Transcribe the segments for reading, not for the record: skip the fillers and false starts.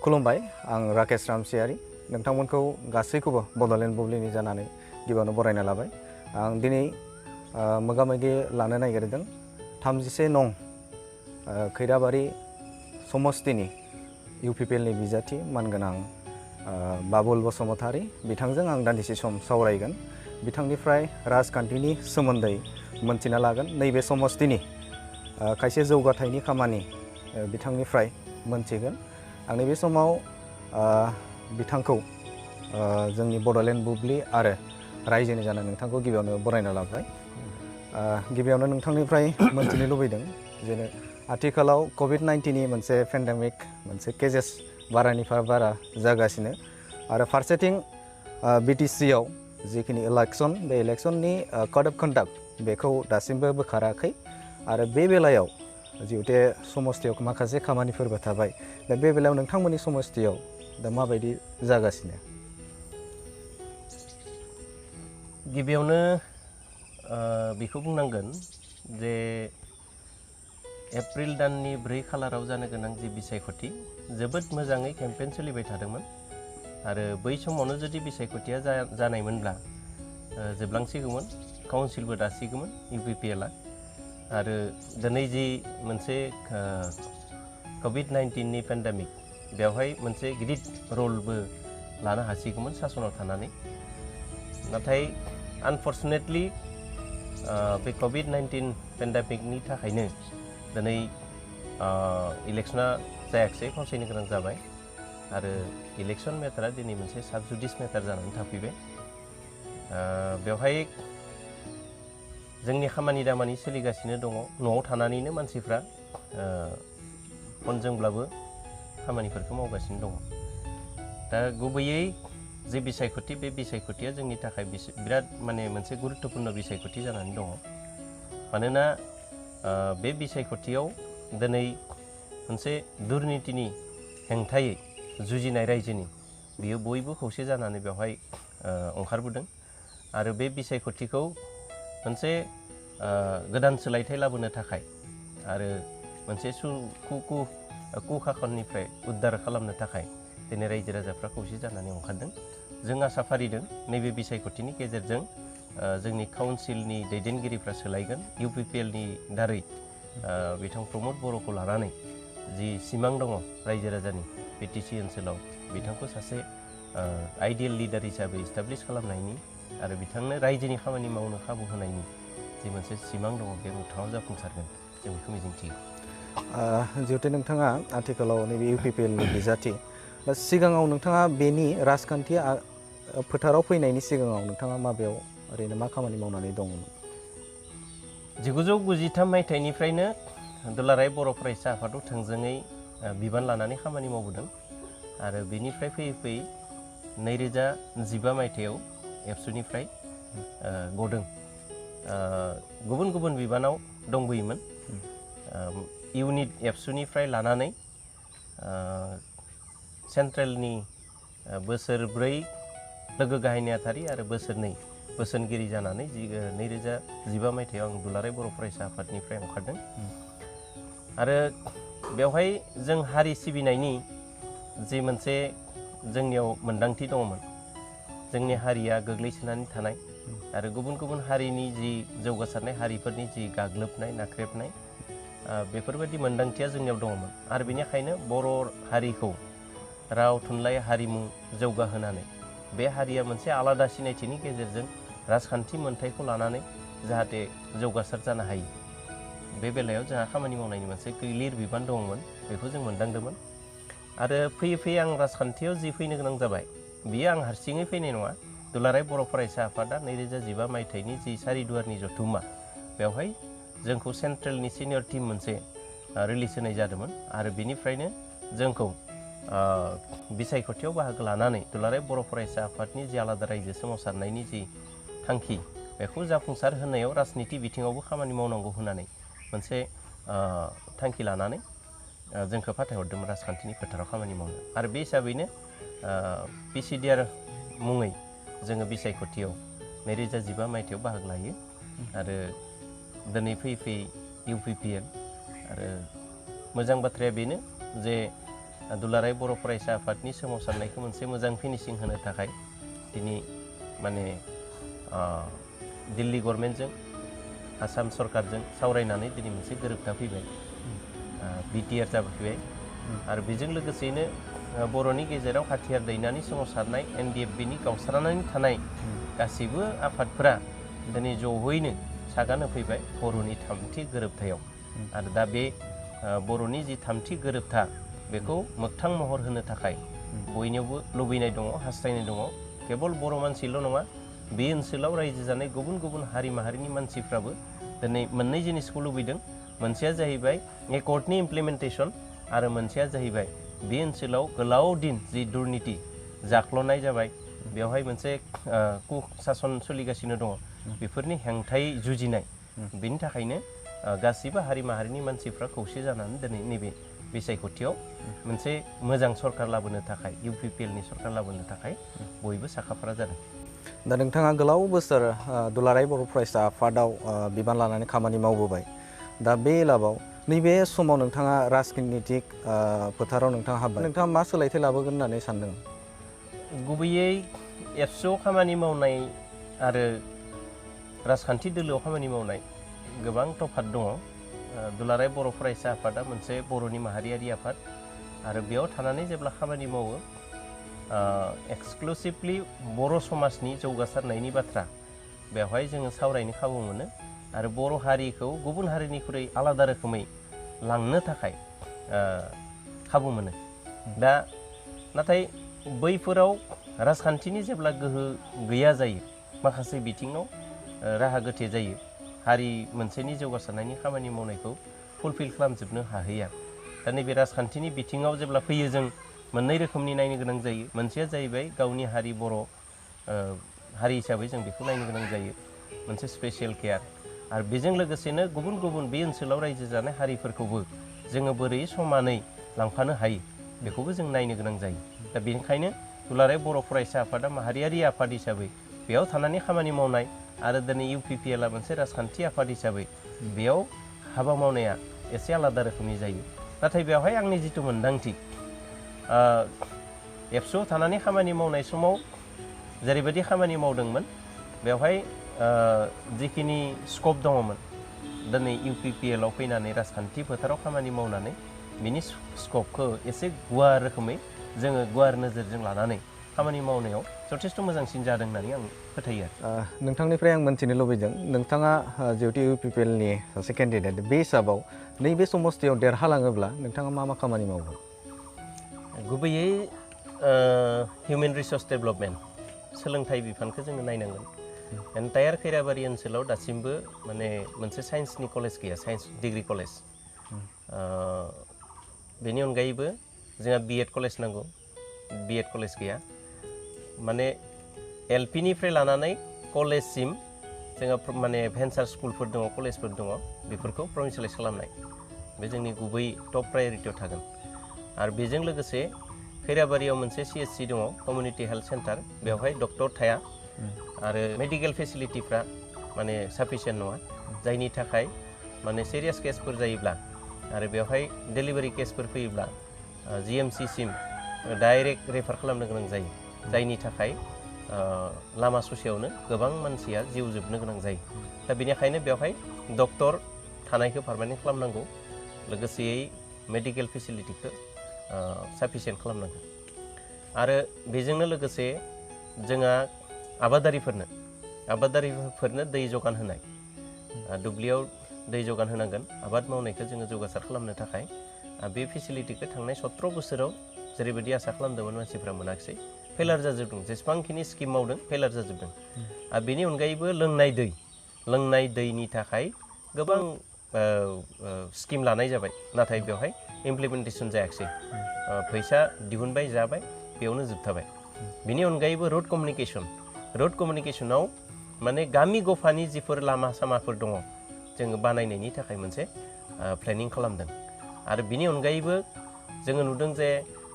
खुलुमबाय आं राकेश रामसियारि नोंथांमोनखौ गासैखौबो बड'लेण्ड बुब्लिनि जानानै गिबियावनो बरायना लाबाय आं दिनै मोगामोगि लानो नागिरदों 31 नं खैराबारि समस्तिनि इउपिपिएलनि बिजाथि मानगोनां बाबुल बसुमतारी बिथांजों आं दान्दिसे सम सावरायगोन बिथांनिफ्राय राजखान्थिनि सोमोन्दै मोनथिना लागोन नैबे समस्तिनि खायसे जौगाथायनि खामानि बिथांनिफ्राय मोनथिगोन आं नैबे समाव बिथांखौ जोंनि बड'लेण्ड बुब्लि आरो रायजोनि जाना नोंथांखौ गिबियावनो बरायना लाबाय गिबियावनो नोंथांनिफ्राय मोनथिनो लुबैदों जेन आथिखालाव कभिड-19 नि मोनसे पेन्डेमिक मोनसे केसेस बारानिफ्राय बारा जागासिनो आरो फारसेथिं बिटिसिआव जिखिनि इलेक्सन बे इलेक्सननि कड अफ कन्डाक्ट बेखौ दासिमबो बोखाराखै आरो बे बेलायाव जिहेतु समस्तियाव माखासे खामानिफोरबो थाबाय दा बे बेलायाव नोंथांमोननि समस्तियाव दा माबायदि जागासिनो गिबियावनो बेखौ बुंनांगोन जे एप्रिल दाननि 4 खालाराव जानो गोनां जि बिसायख'थि जोबोद मोजाङै केम्पेइन सोलिबाय थादोंमोन आरो बै समावनो जुदि बिसायख'थिया जानायमोनब्ला जोबलांसिगौमोन काउन्सिलबो दासिगौमोन इउपिपिएलआ आरो दिनै जि मोनसे कभिड-19 नि पेन्डेमिक बेवहाय मोनसे गिदिर रलबो लानो हासिगौमोन सासनाव थानानै नाथाय आनफर्चुनेटलि बे कभिड-19 पेन्डेमिकनि थाखायनो दिनै इलेक्शना जायाखिसै फावसायनो गोनां जाबाय आरो इलेक्शन मेटारा दिनै मोनसे साबजुडिस मेटार जानानै थाफैबाय बेवहाय जोंनि खामानि दामानि सोलिगासिनो दङ न'आव थानानैनो मानसिफ्रा फनजोंब्लाबो खामानिफोरखौ मावगासिनो दङ दा गुबैयै जे बिसायख'थि बे बिसायख'थिया जोंनि थाखाय बिराद माने मोनसे गुरुत्तपुर्ण बिसायख'थि जानानै दङ मानोना बे बिसायख'थियाव दिनै मोनसे दुर्नितिनि हेंथायै जुजिनाय रायजोनि बियो बयबो खौसे जानानै बेवहाय ओंखारबोदों आरो बे बिसायख'थिखौ मोनसे गोदान सोलायथाय लाबोनो थाखाय आरो मोनसे कुखाखननिफ्राय उद्धार खालामनो थाखाय दिनै रायजो राजाफ्रा खौसे जानानै ओंखारदों जों आसा फारिदों नैबे बिसायख'थिनि गेजेरजों जोंनि काउन्सिलनि दैदेनगिरिफ्रा सोलायगोन इउपिपिएलनि दारै बिथां प्रमद बर'खौ लानानै जि सिमां दङ रायजो राजानि बिटिसि ओनसोलाव बिथांखौ सासे आइडियेल लिडार हिसाबै इस्टाब्लिश खालामनायनि आरो बिथांनो रायजोनि खामानि मावनो खाबु होनायनि जि मोनसे सिमां दङ बे मोगथाङाव जाफुंसारगोन जों बेखौ मिजिंथियो जिहेतु नोंथाङा आथिखालाव नैबे इउपिपिएलनि बिजाथि दा सिगाङाव नोंथाङा बेनि राजखान्थि फोथाराव फैनायनि सिगाङाव नोंथाङा माबेयाव ओरैनो मा खामानि मावनानै दङमोन 1993 मायथाइनिफ्रायनो दुलाराय बर' फरायसा आफादाव थोंजोङै बिबान लानानै खामानि मावबोदों आरो बेनिफ्राय फैयै फैयै 2015 मायथाइयाव एबसुनिफ्राय गदों गुबुन गुबुन बिबानाव दंबोयोमोन इउनिट एबसुनिफ्राय लानानै सेन्ट्रेलनि बोसोरब्रै लोगो गाहाय नेहाथारि आरो बोसोरनै बोसोनगिरि जानानै 2015 मायथाइयाव आं दुलाराय बर' फरायसा आफादनिफ्राय ओंखारदों आरो बेवहाय जों हारि सिबिनायनि जि मोनसे जोंनियाव मोन्दांथि दङमोन जोंनि हारिया गोग्लैसोनानै थानाय आरो गुबुन गुबुन हारिनि जि जौगासारनाय हारिफोरनि जि गाग्लोबनाय नाख्रेबनाय बेफोरबायदि मोन्दांथिया जोंनियाव दङमोन आरो बेनिखायनो बर' हारिखौ राव थुनलाइ हारिमु जौगाहोनानै बे हारिया मोनसे आलादा सिनायथिनि गेजेरजों राजखान्थि मोन्थायखौ लानानै जाहाथे जौगासार जानो हायो बे बेलायाव जोंहा खामानि मावनायनि मोनसे गिलिर बिबान दङमोन बेखौ जों मोनदांदोंमोन आरो फैयै फैयै आं राजखान्थियाव जि फैनो गोनां जाबाय बियो आं हारसिङै फैनाय नङा दुलाराय बर' फरायसा आफादा 2015 मायथाइनि जि सारिदुवारनि जथुम्मा बेवहाय जोंखौ सेन्ट्रेलनि सिनियर टिम मोनसे रिलिज होनाय जादोंमोन आरो बेनिफ्रायनो जोंखौ बिसायख'थियाव बाहागो लानानै दुलाराय बर' फरायसा आफादनि जि आलादा रायजो सोमावसारनायनि जि थांखि बेखौ जाफुंसार होनायाव राजनिति बिथिङावबो खामानि मावनांगौ होननानै मोनसे थांखि लानानै जोंखौ फाथायहरदोंमोन राजखान्थिनि फोथाराव खामानि मावनो आरो बे हिसाबैनो पिसिडिआर मुङै जोङो बिसायख'थियाव 2015 मायथाइयाव बाहागो लायो आरो दिनै फैयै फैयै इउपिपिएल आरो मोजां बाथ्राया बेनो जे दुलाराय बर' फरायसा आफादनि सोमावसारनायखौ मोनसे मोजां फिनिशिं होनो थाखाय दिनै माने दिल्ली गभर्नमेन्टजों आसाम सरकारजों सावरायनानै दिनै मोनसे गोरोबथा फैबाय बिटिआर जाबोफैबाय आरो बेजों लोगोसेयैनो बर'नि गेजेराव हाथियार दैनानै सोमावसारनाय NDFB-नि गावस्रानानै थानाय गासैबो आफादफोरा दिनै जयैनो सागान होफैबाय बर'नि थामथि गोरोबथायाव आरो दा बे बर'नि जि थामथि गोरोबथा बेखौ मोगथां महर होनो थाखाय बयनियावबो लुबैनाय दङ हास्थायनाय दङ केबल बर' मानसिल' नङा बे ओनसोलाव रायजो जानाय गुबुन गुबुन हारि माहारिनि मानसिफ्राबो दिनै मोननै जिनिसखौ लुबैदों मोनसेया जाहैबाय एकर्डनि इमप्लिमेन्टेसन आरो मोनसेया जाहैबाय बे ओनसोलाव गोलाव दिन जि दुर्निति जाख्ल'नाय जाबाय बेवहाय मोनसे कुसासन सोलिगासिनो दङ बेफोरनि हेंथायै जुजिनाय बेनि थाखायनो गासिबो हारि माहारिनि मानसिफ्रा खौसे जानानै दिनै नैबे बिसायख'थियाव मोनसे मोजां सरकार लाबोनो थाखाय UPPLनि सरकार लाबोनो थाखाय बयबो साखाफारा जादों। दा नोंथाङा गोलाव बोसोर दुलाराय बर' फरायसा आफादाव बिबान लानानै खामानि मावबोबाय दा बे लाबाव नैबे समाव नोंथाङा राजनितिक फोथाराव नोंथाङा हाबबाय नोंथाङा मा सोलायथाय लाबोगोन होननानै सानदों? गुबैयै एबसुआव खामानि मावनाय आरो राजखान्थि दोलोआव खामानि मावनाय गोबां तफात दङ दुलाराय बर' फरायसा आफादा मोनसे बर'नि माहारियारि आफाद आरो बेयाव थानानै जेब्ला खामानि मावो एक्सक्लुसिभलि बर' समाजनि जौगासारनायनि बाथ्रा बेवहाय जोङो सावरायनो खाबु मोनो आरो बर' हारिखौ गुबुन हारिनिख्रुइ आलादा रोखोमै लांनो थाखाय खाबु मोनो दा नाथाय बैफोराव राजखान्थिनि जेब्ला गोहो गैया जायो माखासे बिथिङाव राहा गोथे जायो हारि मोनसेनि जौगासारनायनि खामानि मावनायखौ फुलफिल खालामजोबनो हाहैया दा नैबे राजखान्थिनि बिथिङाव जेब्ला फैयो जों मोननै रोखोमनि नायनो गोनां जायो मोनसेया जाहैबाय गावनि हारि बर' हारि हिसाबै जों बेखौ नायनो गोनां जायो मोनसे स्पेसियेल केयार आरो बेजों लोगोसेनो गुबुन गुबुन बे ओनसोलाव रायजो जानाय हारिफोरखौबो जोङो बोरै समानै लांफानो हायो बेखौबो जों नायनो गोनां जायो दा बेनिखायनो दुलाराय बर' फरायसा आफादा माहारियारि आफाद हिसाबै बेयाव थानानै खामानि मावनाय आरो दिनै UPPLआ मोनसे राजखान्थि आफाद हिसाबै बेयाव हाबा मावनाया एसे आलादा रोखोमनि जायो नाथाय बेवहाय आंनि जिथु मोन्दांथि एबसुआव थानानै खामानि मावनाय समाव जेरैबायदि खामानि मावदोंमोन बेवहाय जिखिनि स्कप दङमोन दिनै UPPLआव फैनानै राजखान्थि फोथाराव खामानि मावनानै बिनि स्कपखौ एसे गुवार रोखोमै जोङो गुवार नोजोरजों लानानै खामानि मावनायाव जथेस्थ' मोजांसिन जादों होननानै आं फोथायो आरो नोंथांनिफ्राय आं मोनथिनो लुबैदों नोंथाङा जिहेतु UPPLनि सासे केन्डिडेट बे हिसाबाव नैबे समस्थियाव देरहालाङोब्ला नोंथाङा मा मा खामानि मावगोन? गुबैयै हिउमेन रिसर्स डेभेलपमेन्ट सोलोंथाइ बिफानखौ जोङो नायनांगोन एन्टायार खैराबारि ओनसोलाव दासिमबो माने मोनसे साइन्सनि कलेज गैया साइन्स डिग्री कलेज बेनि अनगायैबो जोंहा B.Ed कलेज नांगौ B.Ed कलेज गैया माने LP-निफ्राय लानानै कलेजसिम जोंहा माने भेन्सार स्कुलफोर दङ कलेजफोर दङ बेफोरखौ प्रभिन्सियेलाइज खालामनाय बे जोंनि गुबै टप प्रायरिटियाव थागोन आरो बेजों लोगोसे खैराबारियाव मोनसे CHC दङ कमिउनिटि हेल्थ सेन्टार बेवहाय डक्टर थाया आरो मेडिकेल फेसिलिटिफ्रा माने साफिसियेन्ट नङा जायनि थाखाय माने सिरियास केसफोर जायोब्ला आरो बेवहाय डेलिभारि केसफोर फैयोब्ला GMC-सिम डाइरेक्ट रेफार खालामनो गोनां जायो जायनि थाखाय लामा ससेयावनो गोबां मानसिया जिउ जोबनो गोनां जायो दा बेनिखायनो बेवहाय डक्टर थानायखौ पारमानेन्ट खालामनांगौ लोगोसेयै मेडिकेल फेसिलिटिखौ साफिसियेन्ट खालामनांगौ आरो बेजोंनो लोगोसे जोंहा आबादारिफोरनो दै जगान होनाय दुब्लियाव दै जगान होनांगोन आबाद मावनायखौ जोङो जौगासार खालामनो थाखाय बे फेसिलिटिखौ थांनाय 17 बोसोराव जेरैबायदि आसा खालामदोंमोन मानसिफ्रा मोनाखिसै फेलार जाजोबदों जेसेबांखिनि स्किम मावदों फेलार जाजोबदों आरो बेनि अनगायैबो लोंनाय दैनि थाखाय गोबां स्किम लानाय जाबाय नाथाय बेवहाय इमप्लिमेन्टेसन जायाखिसै फैसा दिहुनबाय जाबाय बेयावनो जोबथाबाय बेनि अनगायैबो रड कमिउनिकेसनाव माने गामि गफानि जिफोर लामा सामाफोर दङ जोङो बानायनायनि थाखाय मोनसे प्लेनिं खालामदों आरो बिनि अनगायैबो जोङो नुदों जे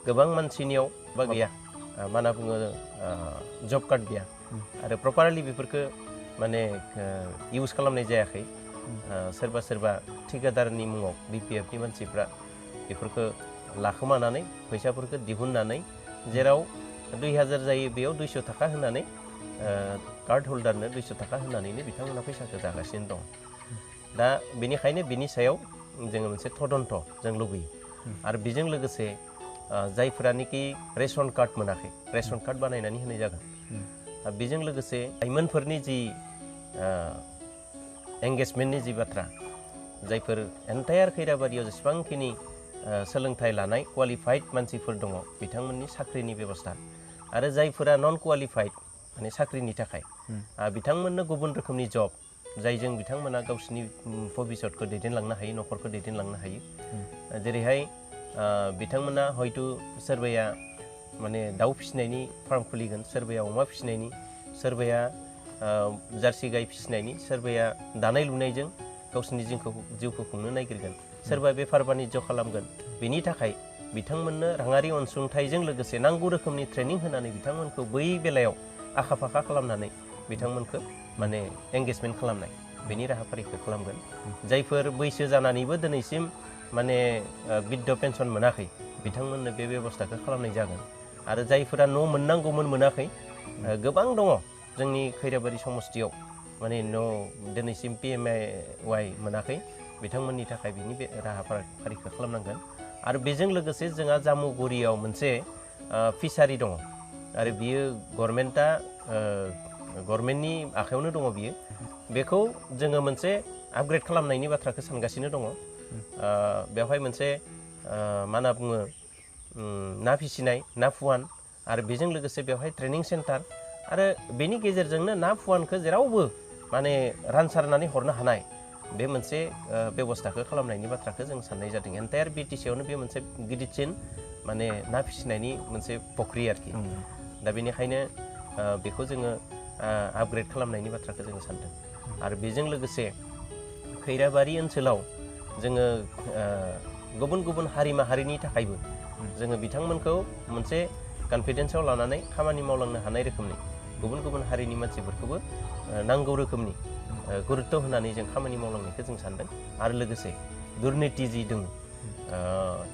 गोबां मानसिनियाव बा गैया मा होनना बुङो जब कार्ड गैया आरो प्रपारलि बेफोरखौ माने इउज खालामनाय जायाखै सोरबा ठिकादारनि मुङाव BPF नि मानसिफ्रा बेफोरखौ लाखोमानानै फैसाफोरखौ दिहुननानै जेराव 2000 जायो बेयाव 200 थाखा होनानै कार्ड हल्डारनो 200 थाखा होनानैनो बिथांमोना फैसाखौ जागासिनो दं। दा बेनिखायनो बिनि सायाव जोङो मोनसे तदन्त जों लुबैयो आरो बेजों लोगोसे जायफोरानोखि रेशन कार्ड मोनाखै रेशन कार्ड बानायनानै होनाय जागोन। बेजों लोगोसे लाइमोनफोरनि जि एंगेजमेन्टनि जि बाथ्रा जायफोर एन्टायार खैराबारियाव जेसेबांखिनि सोलोंथाइ लानाय क्वालिफाइड मानसिफोर दङ बिथांमोननि साख्रिनि बेबस्था आरो जायफोरा नन क्वालिफाइड माने साख्रिनि थाखाय बिथांमोननो गुबुन रोखोमनि जब जायजों बिथांमोना गावसिनि भबिष्यतखौ दैदेनलांनो हायो न'खरखौ दैदेनलांनो हायो। जेरैहाय बिथांमोना हयथ' सोरबाया माने दाउ फिसिनायनि फार्म खुलिगोन, सोरबाया अमा फिसिनायनि, सोरबाया जार्सि गाय फिसिनायनि, सोरबाया दानाय लुनायजों गावसिनि जिउखौ खुंनो नागिरगोन, सोरबा बेफार बानिज्य खालामगोन। बेनि थाखाय बिथांमोननो राङारि अनसुंथाइजों लोगोसे नांगौ रोखोमनि ट्रेनिं होनानै बिथांमोनखौ बै बेलायाव आखा फाखा खालामनानै बिथांमोनखौ माने एंगेजमेन्ट खालामनाय बेनि राहाफारिखौ खालामगोन। जायफोर बैसो जानानैबो दिनैसिम माने बिद्ध पेन्सन मोनाखै बिथांमोननो बे बेबस्थाखौ खालामनाय जागोन आरो जायफोरा न' मोननांगौमोन मोनाखै गोबां दङ जोंनि खैराबारि समस्तियाव माने न' दिनैसिम PMAY मोनाखै बिथांमोननि थाखाय बिनि बे राहाफारिखौ खालामनांगोन। आरो बेजों लोगोसे जोंहा जामुगुरियाव मोनसे फिसारि दङ आरो बियो गभर्नमेन्टनि आखायावनो दङ बियो। बेखौ जोङो मोनसे आपग्रेड खालामनायनि बाथ्राखौ सानगासिनो दङ। बेवहाय मोनसे मा होनना बुङो ना फिसिनाय ना फुवान आरो बेजों लोगोसे बेवहाय ट्रेनिं सेन्टार आरो बेनि गेजेरजोंनो ना फुवानखौ जेरावबो माने रानसारनानै हरनो हानाय बे मोनसे बेबस्थाखौ खालामनायनि बाथ्राखौ जों साननाय जादों। एन्टायार BTC-आवनो बे मोनसे गिदिरसिन माने ना फिसिनायनि मोनसे फख्रि आरोखि। दा बेनिखायनो बेखौ जोङो आपग्रेड खालामनायनि बाथ्राखौ जोङो सानदों। आरो बेजों लोगोसे खैराबारि ओनसोलाव जोङो गुबुन गुबुन हारि माहारिनि थाखायबो जोङो बिथांमोनखौ मोनसे कनफिडेन्सआव लानानै खामानि मावलांनो हानाय रोखोमनि गुबुन गुबुन हारिनि मानसिफोरखौबो नांगौ रोखोमनि गुरुत्त होनानै जों खामानि मावलांनायखौ जों सानदों। आरो लोगोसे दुर्निति जि दङ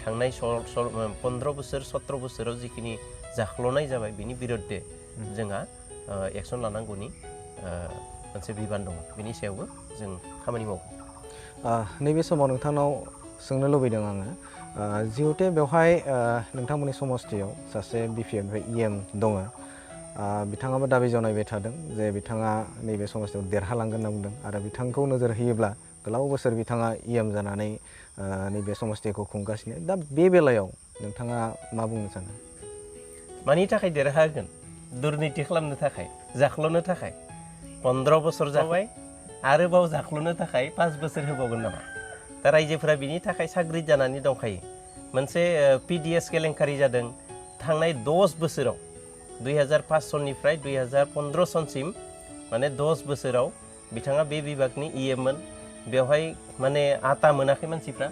थांनाय 15 बोसोर 17 बोसोराव जिखिनि जाख्ल'नाय जाबाय बिनि बिरुद्धे जोंहा एक्सन लानांगौनि मोनसे बिबान दङ। बिनि सायावबो जों खामानि मावगोन। नैबे समाव नोंथांनाव सोंनो लुबैदों आङो जिहेतु बेवहाय नोंथांमोननि समस्तियाव सासे BPF EM दङ बिथाङाबो दाबि जनायबाय थादों जे बिथाङा नैबे समस्तियाव देरहालांगोन होनना बुंदों आरो बिथांखौ नोजोर होयोब्ला गोलाव बोसोर बिथाङा EM जानानै नैबे समस्तिखौ खुंगासिनो। दा बे बेलायाव नोंथाङा मा बुंनो सानो? मानि थाखाय देरहागोन? दुर्निति खालामनो थाखाय जाख्ल'नो थाखाय 15 बोसोर जाबाय आरोबाव जाख्ल'नो थाखाय 5 बोसोर होबावगोन नामा? दा रायजोफोरा बिनि थाखाय साग्रिद जानानै दंखायो। मोनसे PDS केलेंकारि जादों थांनाय 10 बोसोराव 2005 सननिफ्राय 2015 सनसिम माने 10 बोसोराव बिथाङा बे बिभागनि EMमोन। बेवहाय माने आटा मोनाखै मानसिफ्रा,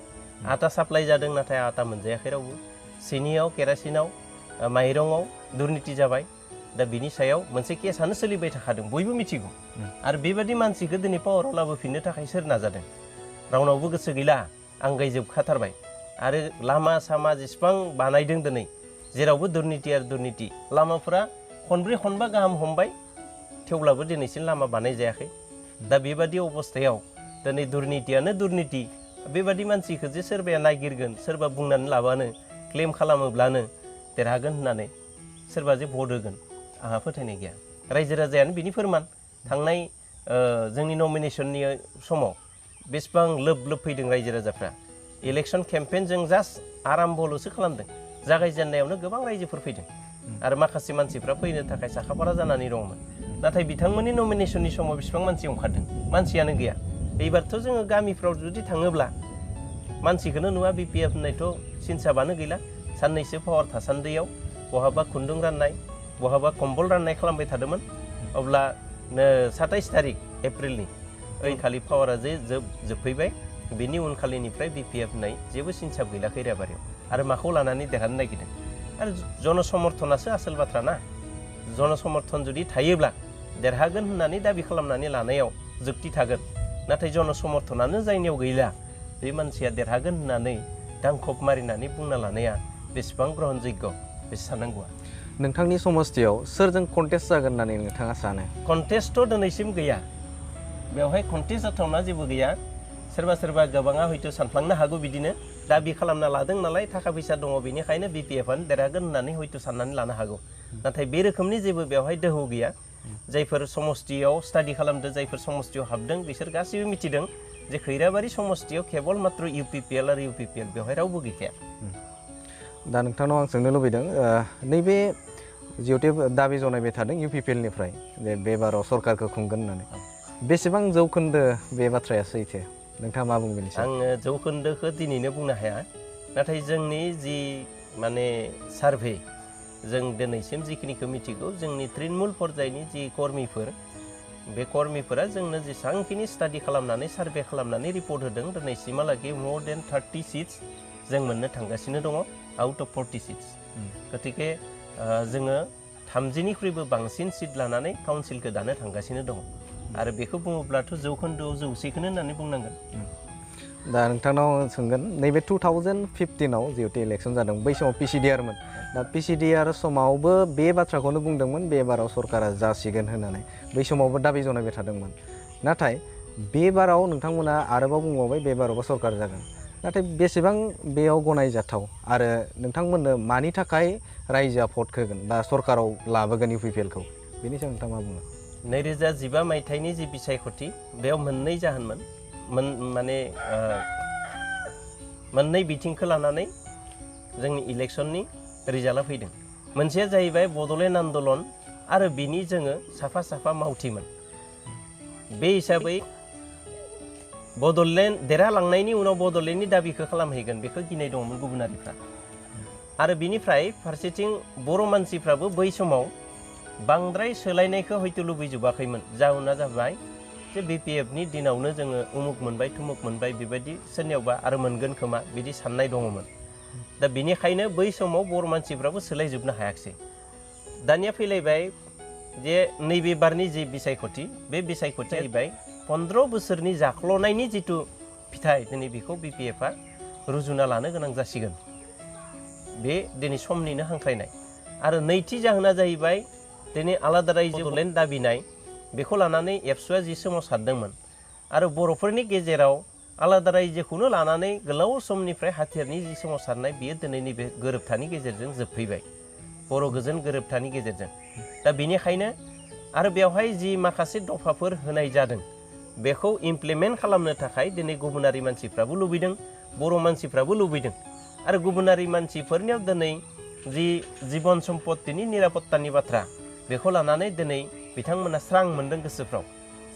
आटा साप्लाइ जादों नाथाय आटा मोनजायाखै रावबो। सिनियाव केरासिनाव माइरङाव दुर्निति जाबाय। दा बिनि सायाव मोनसे केसआनो सोलिबाय थाखादों बयबो मिथिगौ। आरो बेबादि मानसिखौ दिनै पावाराव लाबोफिननो थाखाय सोर नाजादों? रावनावबो गोसो गैला, आंगायजोबखाथारबाय। आरो लामा सामा जेसेबां बानायदों दिनै जेरावबो दुर्निति आरो दुर्निति। लामाफोरा खनब्रै खनबा गाहाम हमबाय थेवब्लाबो दिनैसिम लामा बानाय जायाखै। दा बेबादि अबस्थायाव दिनै दुर्नितियानो दुर्निति। बेबादि मानसिखौ जे सोरबाया नागिरगोन, सोरबा बुंनानै लाबानो क्लेम खालामोब्लानो देरहागोन होननानै सोरबा जे भट होगोन आंहा फोथायनाय गैया। रायजो राजायानो बिनि फोरमान। थांनाय जोंनि नमिनेसननि समाव बेसेबां लोब लोब फैदों रायजो राजाफ्रा। इलेक्सन केम्पेइन जों जास्ट आराम्भल'सो खालामदों। जागायजेननायावनो गोबां रायजोफोर फैदों आरो माखासे मानसिफ्रा फैनो थाखाय साखाफारा जानानै दंमोन। नाथाय बिथांमोननि नमिनेसननि समाव बेसेबां मानसि ओंखारदों? मानसियानो गैया। एबारथ' जोङो गामिफ्राव जुदि थाङोब्ला मानसिखौनो नुवा। BPF होननायथ' सिनसाबानो गैला। साननैसो पावार थासान्दियाव बहाबा खुन्दुं राननाय बहाबा कम्बल राननाय खालामबाय थादोंमोन। अब्ला 27 तारिख एप्रिलनि ओइखालि पावारा जे जोबफैबाय बेनि उनखालिनिफ्राय BPF होननाय जेबो सिनसाब गैला खैराबारियाव। आरो माखौ लानानै देरहानो नागिरदों? आरो जनसमर्थनासो आसोल बाथ्रा ना। जनसमर्थन जुदि थायोब्ला देरहागोन होननानै दाबि खालामनानै लानायाव जुक्ति थागोन। नाथाय जनसमर्थनानो जायनियाव गैला बे मानसिया देरहागोन होननानै दांखब मारिनानै बुंना लानाया बेसेबां ग्रहणयोग्य बेसे साननांगौआ नोंथांनि समस्थियाव सोरजों कन्टेस्ट जागोन होननानै नोंथाङा सानो कन्टेस्टथ' दिनैसिम गैया बेवहाय कन्टेस्ट जाथावना जेबो गैया सोरबा सोरबा गोबाङा हयथ' सानफ्लांनो हागौ बिदिनो दाबि खालामना लादों नालाय थाखा फैसा दङ बेनिखायनो BPF-आनो देरहागोन होननानै हयथ' साननानै लानो हागौ नाथाय बे रोखोमनि जेबो बेवहाय दोहौ गैया जायफोर समस्थियाव स्टाडि खालामदों जायफोर समस्थियाव हाबदों बिसोर गासैबो मिथिदों जे खैराबारि समस्थियाव केबल मात्र UPPL आरो UPPL बेवहाय रावबो गैखाया दा नोंथांनाव आं सोंनो लुबैदों नैबे जिहेथु दाबि जनायबाय थादों UPPL-निफ्राय जे बे बाराव सरकारखौ खुंगोन होननानै बेसेबां जौखोन्दो बे बाथ्राया सैथो नोंथाङा मा बुंगोन एसे आङो जौखोन्दोखौ दिनैनो बुंनो हाया नाथाय जोंनि जि माने सार्भे जों दिनैसिम जिखिनिखौ मिथिगौ जोंनि तृणमूल पर्यायनि जि कर्मिफोर बे कर्मिफोरा जोंनो जेसेबांखिनि स्टाडि खालामनानै सार्भे खालामनानै रिपर्ट होदों दिनैसिमहालागै मोर देन 30 सिट्स जों मोननो थांगासिनो दङ आउट अफ 40 सिट्स गतिके जोङो 30निख्रुइबो बांसिन सिट लानानै काउन्सिलखौ दानो थांगासिनो दङ आरो बेखौ बुङोब्लाथ' जौखोन्दोआव 100खौनो होननानै बुंनांगोन दा नोंथांनाव सोंगोन नैबे 2015आव जिहेतु इलेक्सन जादों बै समाव PCDR-मोन दा PCDR समावबो बे बाथ्राखौनो बुंदोंमोन बे बाराव सरकारा जासिगोन होननानै बै समावबो दाबि जनायबाय थादोंमोन नाथाय बे बाराव नोंथांमोना आरोबाव बुंबावबाय बे बारावबो सरकार जागोन नाथाय बेसेबां बेयाव गनायजाथाव आरो नोंथांमोननो मानि थाखाय रायजोआ भट होगोन बा सरकाराव लाबोगोन UPPL-खौ बेनि सायाव नोंथाङा मा बुङो 2015 मायथाइनि जि बिसायख'थि बेयाव मोननै जाहोनमोन माने मोननै बिथिंखौ लानानै जोंनि इलेक्सननि रिजाल्टआ फैदों मोनसेया जाहैबाय बड'लेण्ड आन्दलन आरो बिनि जोङो साफा साफा मावथिमोन बे हिसाबै बड'लेण्ड देरहालांनायनि उनाव बड'लेण्डनि दाबिखौ खालामहैगोन बेखौ गिनाय दङमोन गुबुनारिफ्रा आरो बिनिफ्राय फारसेथिं बर' मानसिफ्राबो बै समाव बांद्राय सोलायनायखौ हयथ' लुबैजोबाखैमोन जाहोना जाबाय जे BPF-नि दिनावनो जोङो उमुक मोनबाय थुमुक मोनबाय बेबायदि सोरनियावबा आरो मोनगोन खोमा बिदि साननाय दङमोन दा बेनिखायनो बै समाव बर' मानसिफ्राबो सोलायजोबनो हायाखिसै दानिया फैलायबाय जे नैबे बारनि जि बिसायख'थि बे बिसायख'थिया जाहैबाय 15 बोसोरनि जाख्ल'नायनि जिथु फिथाइ दिनै बेखौ BPF-आ रुजुना लानो गोनां जासिगोन बे दिनै समनिनो हांख्रायनाय आरो नैथि जाहोना जाहैबाय दिनै आलादा रायजो बड'लेण्ड दाबिनाय बेखौ लानानै एबसुआ जि सोमावसारदोंमोन आरो बर'फोरनि गेजेराव आलादा रायजोखौनो लानानै गोलाव समनिफ्राय हाथियारनि जि सोमावसारनाय बियो दिनै नैबे गोरोबथानि गेजेरजों जोबफैबाय बर' गोजोन गोरोबथानि गेजेरजों दा बेनिखायनो आरो बेवहाय जि माखासे दफाफोर होनाय जादों बेखौ इमप्लिमेन्ट खालामनो थाखाय दिनै गुबुनारि मानसिफ्राबो लुबैदों बर' मानसिफ्राबो लुबैदों आरो गुबुनारि मानसिफोरनियाव दिनै जि जीवन सम्पत्तिनि निरापत्तानि बाथ्रा बेखौ लानानै दिनै बिथांमोना स्रां मोनदों गोसोफ्राव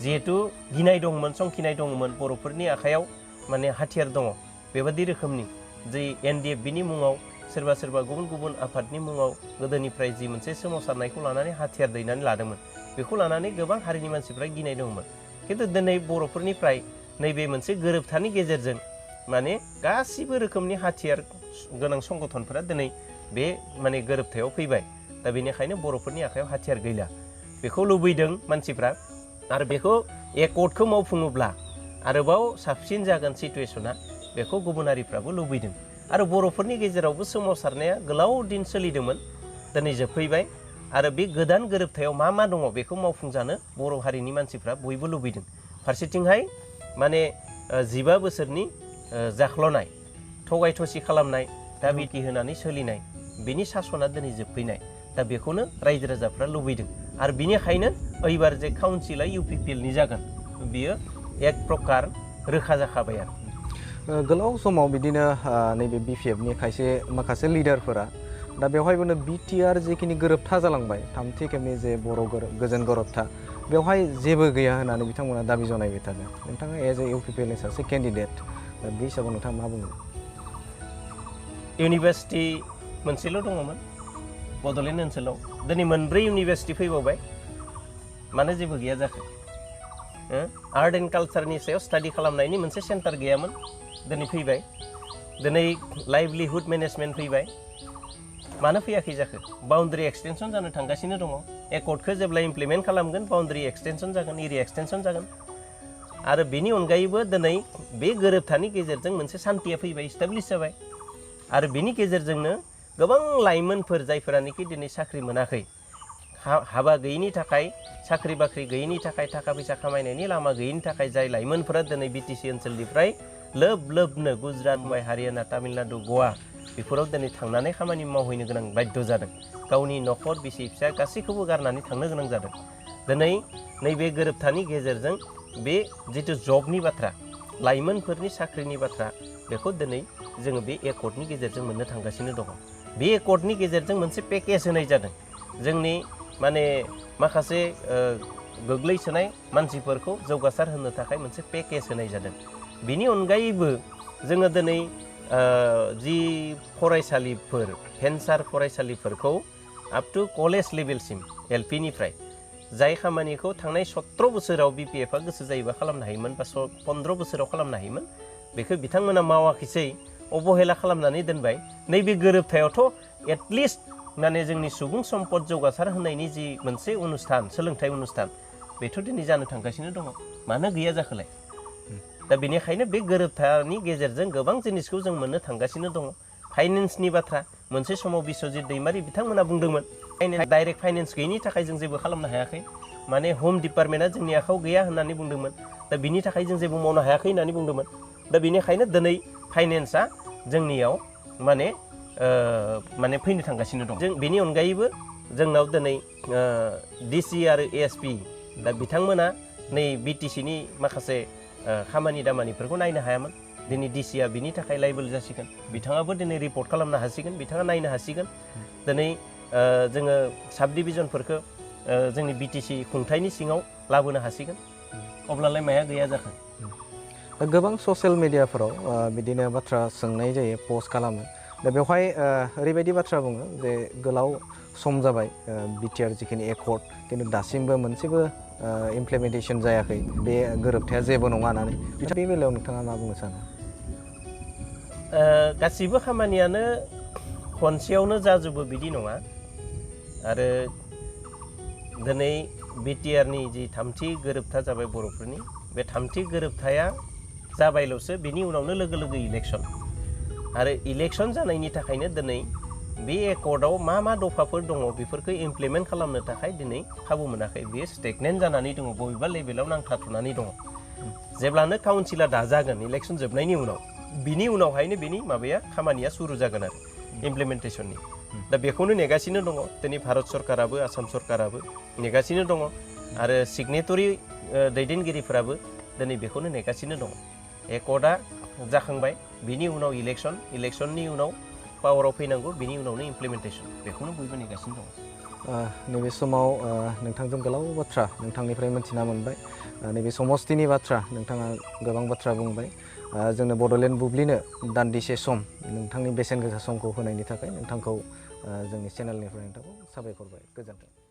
जिहेतु गिनाय दंमोन संखिनाय दंमोन बर'फोरनि आखायाव माने हाथियार दङ बेबादि रोखोमनि जि NDFB-नि मुङाव सोरबा सोरबा गुबुन गुबुन आफादनि मुङाव गोदोनिफ्राय जि मोनसे सोमावसारनायखौ लानानै हाथियार दैनानै लादोंमोन बेखौ लानानै गोबां हारिनि मानसिफ्रा गिनाय दंमोन खिन्थु दिनै बर'फोरनिफ्राय नैबे मोनसे गोरोबथानि गेजेरजों माने गासिबो रोखोमनि हाथियार गोनां संगठनफोरा दिनै बे माने गोरोबथायाव फैबाय दा बेनिखायनो बर'फोरनि आखायाव हाथियार गैला बेखौ लुबैदों मानसिफ्रा आरो बेखौ एकर्डखौ मावफुङोब्ला आरोबाव साबसिन जागोन सिटुएसना बेखौ गुबुनारिफ्राबो लुबैदों आरो बर'फोरनि गेजेरावबो सोमावसारनाया गोलाव दिन सोलिदोंमोन दिनै जोबफैबाय आरो बे गोदान गोरोबथायाव मा मा दङ बेखौ मावफुंजानो बर' हारिनि मानसिफ्रा बयबो लुबैदों फारसेथिंहाय माने 15 बोसोरनि जाख्ल'नाय थगाय थसि खालामनाय दाबिथि होनानै सोलिनाय बिनि सासना दिनै जोबफैनाय दा बेखौनो रायजो राजाफ्रा लुबैदों आरो बिनिखायनो ओइबार जे काउन्सिला UPPL-नि जागोन बियो एक प्रकार रोखा जाखाबाय आरो गोलाव समाव बिदिनो नैबे BPF-नि माखासे लिडारफोरा दा बेवहायबो BTR जिखिनि गोरोबथा जालांबाय थामथि खेबनि जे बर' गोजोन गोरोबथा बेवहाय जेबो गैया होननानै बिथांमोना दाबि जनायबाय थादों नोंथाङा एज ए UPPL-नि सासे केन्डिडेट बे हिसाबाव नोंथाङा मा बुङो इउनिभार्सिटि मोनसेल' दङमोन बड'लेण्ड ओनसोलाव दिनै मोनब्रै इउनिभार्सिटि फैबावबाय मानो जेबो गैया जाखो आर्ट एन्ड कालचारनि सायाव स्टाडि खालामनायनि मोनसे सेन्टार गैयामोन दिनै फैबाय दिनै लाइभलिहुड मेनेजमेन्ट फैबाय मानो फैयाखै जाखो बाउन्डारि एक्सटेनसन जानो थांगासिनो दङ एकर्डखौ जेब्ला इमप्लिमेन्ट खालामगोन बाउन्डारि एक्सटेनसन जागोन एरिया एक्सटेनसन जागोन आरो बेनि अनगायैबो दिनै बे गोरोबथानि गेजेरजों मोनसे सान्थिया फैबाय इस्टाब्लिश जाबाय आरो बेनि गेजेरजोंनो गोबां लाइमोनफोर जायफोरानोखि दिनै साख्रि मोनाखै हाबा गैयिनि थाखाय साख्रि बाख्रि गैयिनि थाखाय थाखा फैसा खामायनायनि लामा गैयिनि थाखाय जाय लाइमोनफोरा दिनै बिटिसि ओनसोलनिफ्राय लोब लोबनो गुजरात मुम्बाइ हारियाना तामिलनाडु गवा बेफोराव दिनै थांनानै खामानि मावहैनो गोनां बाध्य जादों गावनि न'खर बिसि फिसा गासैखौबो गारनानै थांनो गोनां जादों दिनै नैबे गोरोबथानि गेजेरजों बे जिथु जबनि बाथ्रा लाइमोनफोरनि साख्रिनि बाथ्रा बेखौ दिनै जोङो बे एकर्डनि गेजेरजों मोननो थांगासिनो दङ बे एकर्डनि गेजेरजों मोनसे पेकेज होनाय जादों जोंनि माने माखासे गोग्लैसोनाय मानसिफोरखौ जौगासार होनो थाखाय मोनसे पेकेज होनाय जादों बिनि अनगायैबो जोङो दिनै जि फरायसालिफोर भेन्सार फरायसालिफोरखौ आप टु कलेज लेभेलसिम एलपि निफ्राय जाय खामानिखौ थांनाय 17 बोसोराव बिपिएफआ गोसो जायोबा खालामनो हायोमोन बा 15 बोसोराव खालामनो हायोमोन बेखौ बिथांमोना मावाखिसै अबहेला खालामनानै दोनबाय नैबे गोरोबथायावथ' एटलिस्ट माने जोंनि सुबुं सम्पद जौगासार होनायनि जि मोनसे अनुस्थान सोलोंथाइ अनुस्थान बेथ' दिनै जानो थांगासिनो दङ मानो गैया जाखोलाय दा बेनिखायनो बे गोरोबथानि गेजेरजों गोबां जिनिसखौ जों मोननो थांगासिनो दङ फाइनेन्सनि बाथ्रा मोनसे समाव बिश्वजित दैमारि बिथांमोना बुंदोंमोन डाइरेक्ट फाइनेन्स गैयिनि थाखाय जों जेबो खालामनो हायाखै माने होम डिपार्टमेन्टआ जोंनि आखायाव गैया होननानै बुंदोंमोन दा बिनि थाखाय जों जेबो मावनो हायाखै होननानै बुंदोंमोन दा बेनिखायनो दिनै फाइनेन्सआ जोंनियाव माने फैनो थांगासिनो दं जों बेनि अनगायैबो जोंनाव दिनै डिसि आरो एएसपि दा बिथांमोना नै बिटिसिनि माखासे खामानि दामानिफोरखौ नायनो हायामोन दिनै डिसिआ बिनि थाखाय लाइबोल जासिगोन बिथाङाबो दिनै रिपर्ट खालामनो हासिगोन बिथाङा नायनो हासिगोन दिनै जोङो साब डिभिजनफोरखौ जोंनि बिटिसि खुंथायनि सिङाव लाबोनो हासिगोन अब्लालाय माया गैया जाखो दा गोबां ससियेल मिडियाफोराव बिदिनो बाथ्रा सोंनाय जायो पस्ट खालामो दा बेवहाय ओरैबायदि बाथ्रा बुङो जे गोलाव सम जाबाय बिटिआर जिखिनि एकर्ड खिन्थु दासिमबो मोनसेबो इमप्लिमेन्टेसन जायाखै बे गोरोबथाया जेबो नङा होननानै बे बेलायाव नोंथाङा मा बुंनो सानो गासिबो खामानियानो खनसेयावनो जाजोबो बिदि नङा आरो दिनै बिटिआरनि जि थामथि गोरोबथा जाबाय बर'फोरनि बे थामथि गोरोबथाया जाबायल'सो बिनि उनावनो लोगो लोगो इलेक्सन आरो इलेक्सन जानायनि थाखायनो दिनै बे एकर्डआव मा दफाफोर दङ बेफोरखौ इमप्लिमेन्ट खालामनो थाखाय दिनै खाबु मोनाखै बेयो स्टेगनेन्ट जानानै दङ बबेबा लेभेलाव नांथाथ'नानै दङ जेब्लानो काउन्सिला दाजागोन इलेक्सन जोबनायनि उनाव बिनि उनावहायनो बिनि माबाया खामानिया सुरु जागोन आरो इमप्लिमेन्टेसननि दा बेखौनो नेगासिनो दङ दिनै भारत सरकाराबो आसाम सरकाराबो नेगासिनो दङ आरो सिगनेटरि दैदेनगिरिफोराबो दिनै बेखौनो नेगासिनो दङ एकर्डआ जाखांबाय बिनि उनाव इलेक्सननि उनाव पावाराव फैनांगौ बिनि उनावनो इमप्लिमेन्टेसन बेखौनो बयबो नेगासिनो दङ नैबे समाव नोंथांजों गोलाव बाथ्रा नोंथांनिफ्राय मोनथिना मोनबाय नैबे समस्तिनि बाथ्रा नोंथाङा गोबां बाथ्रा बुंबाय जोंनो बड'लेण्ड बुब्लिनो दान्दिसे सम नोंथांनि बेसेन गोसा समखौ होनायनि थाखाय नोंथांखौ जोंनि चेनेलनिफ्राय नोंथांखौ साबायखर बावबाय गोजोन्थों